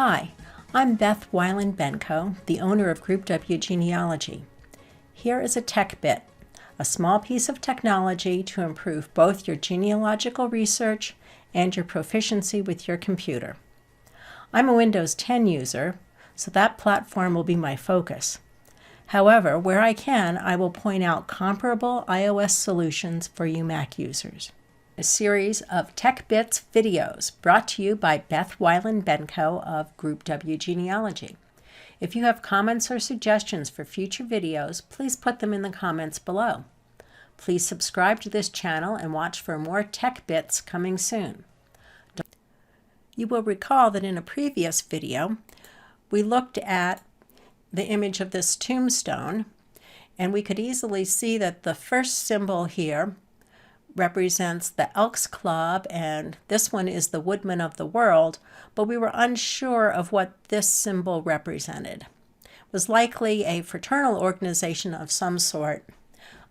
Hi, I'm Beth Weiland-Benko, the owner of Group W Genealogy. Here is a tech bit, a small piece of technology to improve both your genealogical research and your proficiency with your computer. I'm a Windows 10 user, so that platform will be my focus. However, where I can, I will point out comparable iOS solutions for you Mac users. A series of Tech Bits videos brought to you by Beth Weiland-Benko of Group W Genealogy. If you have comments or suggestions for future videos, please put them in the comments below. Please subscribe to this channel and watch for more Tech Bits coming soon. You will recall that in a previous video, we looked at the image of this tombstone, and we could easily see that the first symbol here represents the Elks Club, and this one is the Woodman of the World, but we were unsure of what this symbol represented. It was likely a fraternal organization of some sort,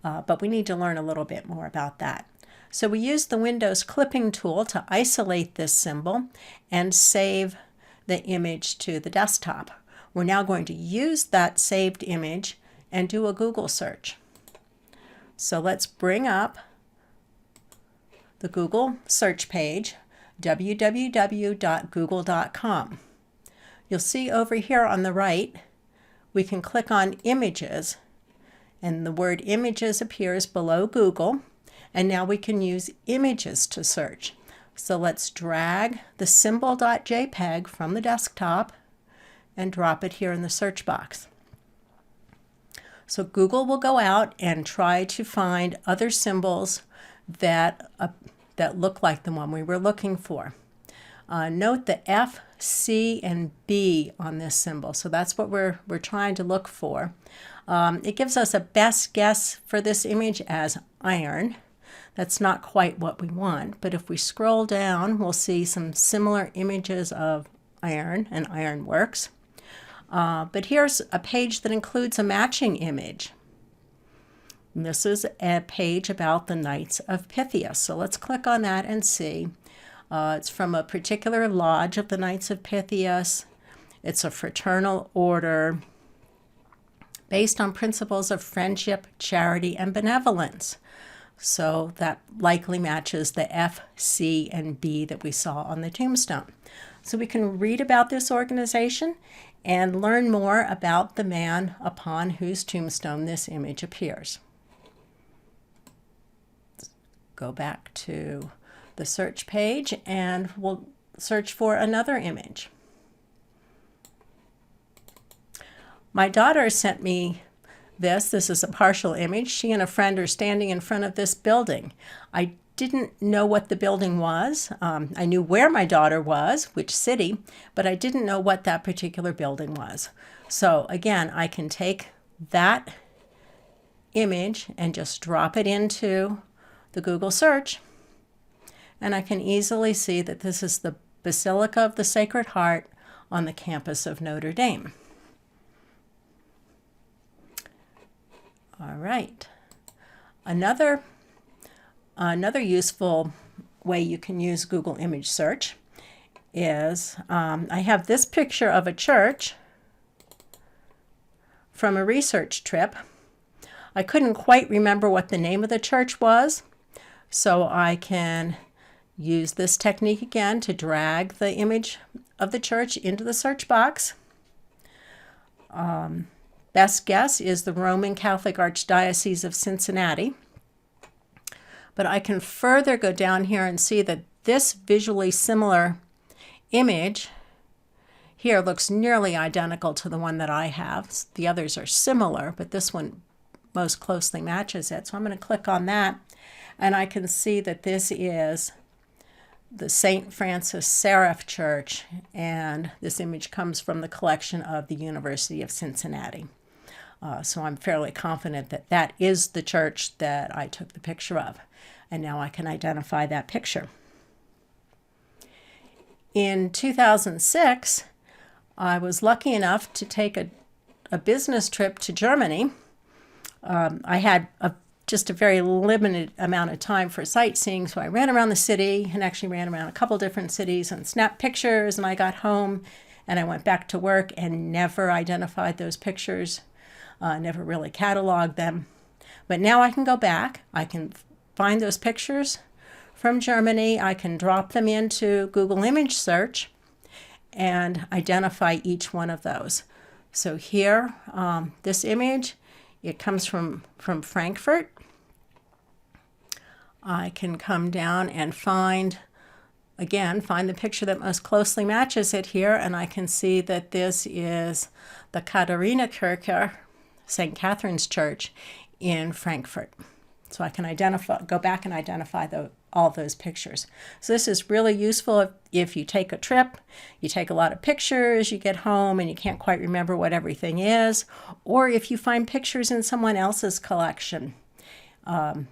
but we need to learn a little bit more about that. So we used the Windows clipping tool to isolate this symbol and save the image to the desktop. We're now going to use that saved image and do a Google search. So let's bring up the Google search page, www.google.com. You'll see over here on the right, we can click on Images, and the word Images appears below Google, and now we can use images to search. So let's drag the symbol.jpg from the desktop and drop it here in the search box. So Google will go out and try to find other symbols that look like the one we were looking for. Note the F, C, and B on this symbol. So that's what we're trying to look for. It gives us a best guess for this image as iron. That's not quite what we want, but if we scroll down, we'll see some similar images of iron and ironworks. But here's a page that includes a matching image. And this is a page about the Knights of Pythias. So let's click on that and see. It's from a particular lodge of the Knights of Pythias. It's a fraternal order based on principles of friendship, charity, and benevolence. So that likely matches the F, C, and B that we saw on the tombstone. So we can read about this organization and learn more about the man upon whose tombstone this image appears. Go back to the search page and we'll search for another image. My daughter sent me this. This is a partial image. She and a friend are standing in front of this building. I didn't know what the building was. I knew where my daughter was, which city, but I didn't know what that particular building was. So again, I can take that image and just drop it into the Google search, and I can easily see that this is the Basilica of the Sacred Heart on the campus of Notre Dame. All right. Another useful way you can use Google image search is I have this picture of a church from a research trip. I couldn't quite remember what the name of the church was, so I can use this technique again to drag the image of the church into the search box. Best guess is the Roman Catholic Archdiocese of Cincinnati. But I can further go down here and see that this visually similar image here looks nearly identical to the one that I have. The others are similar, but this one most closely matches it. So I'm going to click on that, and I can see that this is the St. Francis Seraph Church, and this image comes from the collection of the University of Cincinnati. So I'm fairly confident that that is the church that I took the picture of. And now I can identify that picture. In 2006, I was lucky enough to take a business trip to Germany. I had just a very limited amount of time for sightseeing, so I ran around the city and actually ran around a couple different cities and snapped pictures, and I got home and I went back to work and never identified those pictures, never really cataloged them. But now I can go back, I can find those pictures from Germany, I can drop them into Google Image Search and identify each one of those. So here, this image, it comes from Frankfurt. I can come down and find the picture that most closely matches it here, and I can see that this is the Katharinekirche, St. Catherine's Church in Frankfurt. So I can go back and identify all those pictures. So this is really useful if you take a trip, you take a lot of pictures, you get home and you can't quite remember what everything is, or if you find pictures in someone else's collection,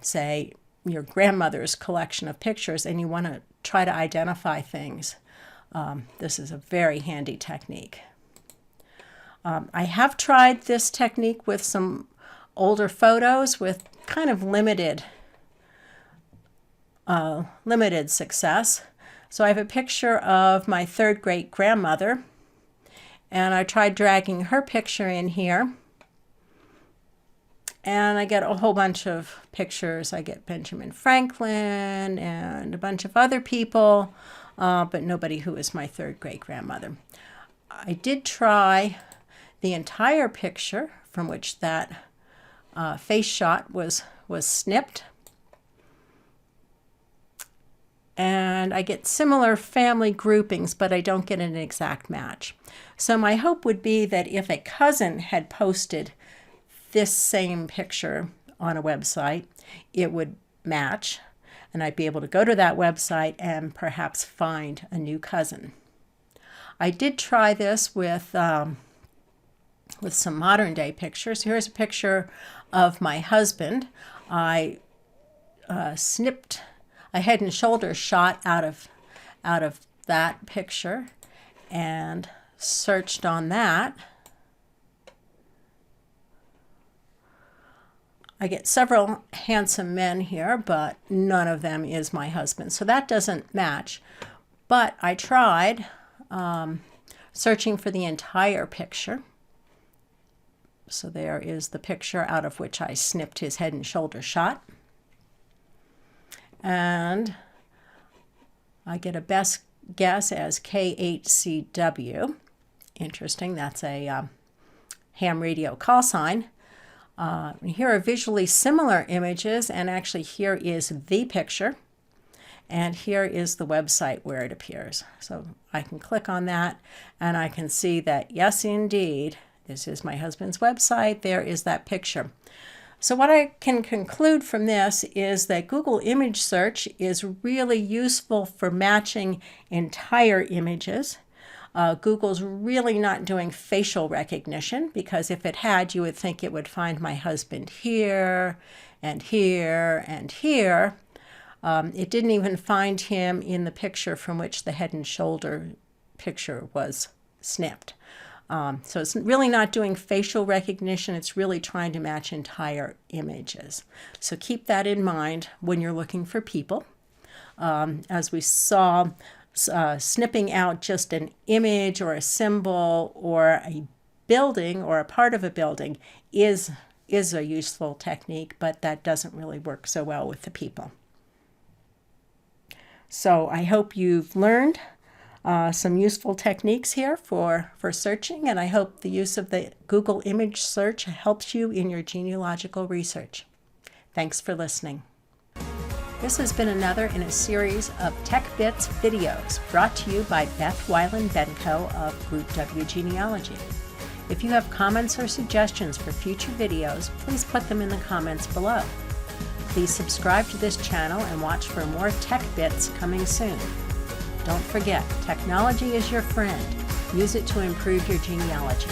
say your grandmother's collection of pictures, and you want to try to identify things. This is a very handy technique. I have tried this technique with some older photos with kind of limited success. So I have a picture of my third great grandmother, and I tried dragging her picture in here, and I get a whole bunch of pictures. I get Benjamin Franklin and a bunch of other people, but nobody who is my third great grandmother. I did try the entire picture from which that face shot was snipped, and I get similar family groupings, but I don't get an exact match. So my hope would be that if a cousin had posted this same picture on a website, it would match, and I'd be able to go to that website and perhaps find a new cousin. I did try this with some modern day pictures. Here's a picture of my husband. I snipped a head and shoulders shot out of that picture and searched on that. I get several handsome men here, but none of them is my husband. So that doesn't match. But I tried searching for the entire picture. So there is the picture out of which I snipped his head and shoulder shot. And I get a best guess as K8CW. Interesting, that's a ham radio call sign. Here are visually similar images, and actually here is the picture, and here is the website where it appears. So I can click on that, and I can see that, yes, indeed, this is my husband's website. There is that picture. So what I can conclude from this is that Google Image Search is really useful for matching entire images. Google's really not doing facial recognition, because if it had, you would think it would find my husband here and here and here. It didn't even find him in the picture from which the head and shoulder picture was snipped. So it's really not doing facial recognition. It's really trying to match entire images. So keep that in mind when you're looking for people. As we saw, snipping out just an image or a symbol or a building or a part of a building is a useful technique, but that doesn't really work so well with the people. So I hope you've learned some useful techniques here for searching, and I hope the use of the Google Image Search helps you in your genealogical research. Thanks for listening. This has been another in a series of Tech Bits videos brought to you by Beth Weiland-Benko of Group W Genealogy. If you have comments or suggestions for future videos, please put them in the comments below. Please subscribe to this channel and watch for more Tech Bits coming soon. Don't forget, technology is your friend. Use it to improve your genealogy.